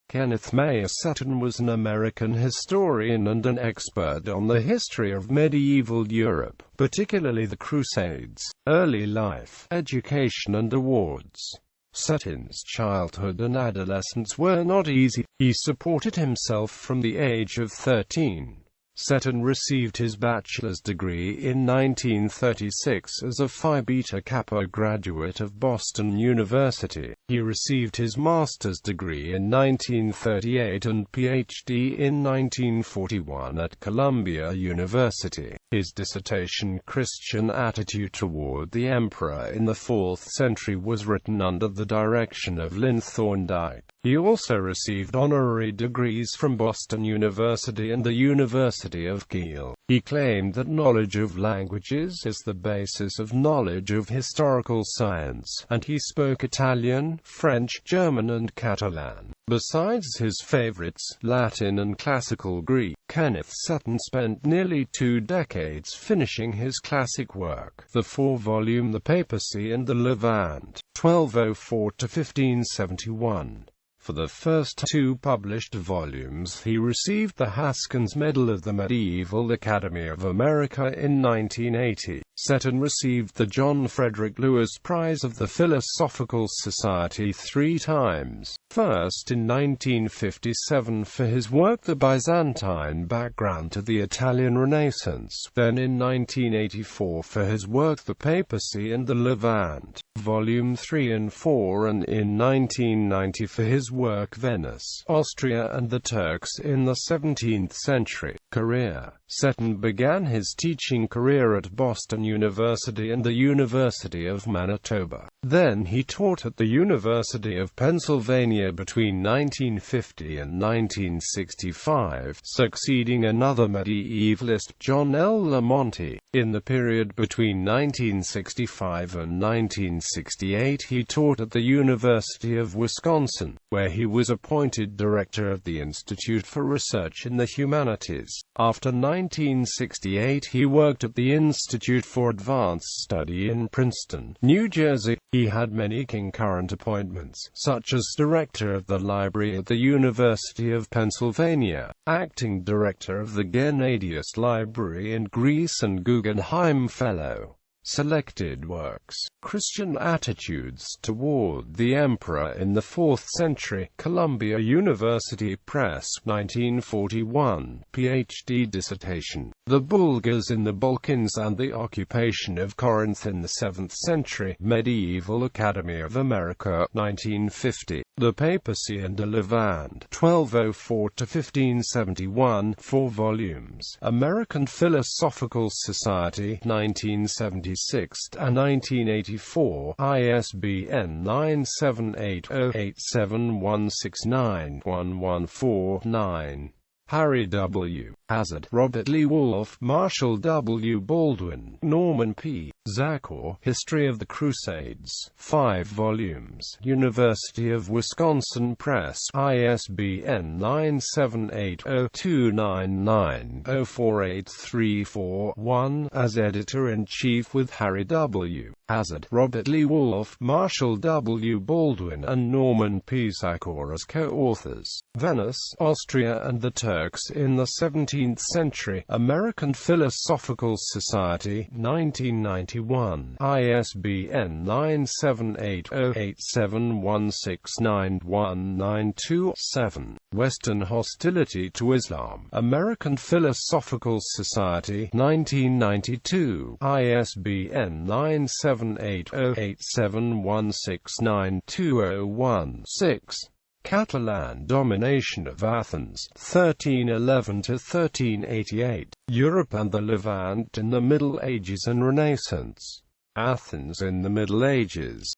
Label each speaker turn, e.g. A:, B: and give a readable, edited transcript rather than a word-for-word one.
A: Kenneth Meyer Setton was an American historian and an expert on the history of medieval Europe, particularly the Crusades, early life, education and awards. Setton's childhood and adolescence were not easy. He supported himself from the age of 13. Setton received his bachelor's degree in 1936 as a Phi Beta Kappa graduate of Boston University. He received his master's degree in 1938 and Ph.D. in 1941 at Columbia University. His dissertation, Christian Attitude Toward the Emperor in the 4th Century, was written under the direction of Lynn Thorndike. He also received honorary degrees from Boston University and the University of Kiel. He claimed that knowledge of languages is the basis of knowledge of historical science, and he spoke Italian, French, German and Catalan. Besides his favorites, Latin and Classical Greek, Kenneth Setton spent nearly 2 decades finishing his classic work, the 4-volume The Papacy and the Levant, 1204 to 1571. For the first 2 published volumes he received the Haskins Medal of the Medieval Academy of America in 1980. Setton received the John Frederick Lewis Prize of the Philosophical Society 3 times, first in 1957 for his work The Byzantine Background to the Italian Renaissance, then in 1984 for his work The Papacy and the Levant, Volume 3 and 4, and in 1990 for his work Venice, Austria and the Turks in the 17th Century. Career. Setton began his teaching career at Boston University and the University of Manitoba. Then he taught at the University of Pennsylvania between 1950 and 1965, succeeding another medievalist, John L. Lamonti. In the period between 1965 and 1968 he taught at the University of Wisconsin, where he was appointed director of the Institute for Research in the Humanities. After 1968 he worked at the Institute for Advanced Study in Princeton, New Jersey. He had many concurrent appointments, such as director of the library at the University of Pennsylvania, acting director of the Gennadius Library in Greece and Guggenheim Fellow. Selected works: Christian Attitudes Toward the Emperor in the 4th Century, Columbia University Press, 1941, Ph.D. dissertation. The Bulgars in the Balkans and the Occupation of Corinth in the 7th Century, Medieval Academy of America, 1950. The Papacy and the Levant, 1204 to 1571, 4 volumes. American Philosophical Society, 1976 and 1984, ISBN 978-0-87169-114-9. Harry W. Hazard, Robert Lee Wolfe, Marshall W. Baldwin, Norman P. Zakor, History of the Crusades, 5 volumes. University of Wisconsin Press, ISBN 978-0-299-04834-1, as editor-in-chief with Harry W. Hazard, Robert Lee Wolfe, Marshall W. Baldwin and Norman P. Zakor as co-authors. Venice, Austria and the Turks in the 17th Century, American Philosophical Society, 1991, ISBN 978-0-87169-192-7. Western Hostility to Islam, American Philosophical Society, 1992, ISBN 978-0-87169-201-6. Catalan domination of Athens, 1311 to 1388. Europe and the Levant in the Middle Ages and Renaissance. Athens in the Middle Ages.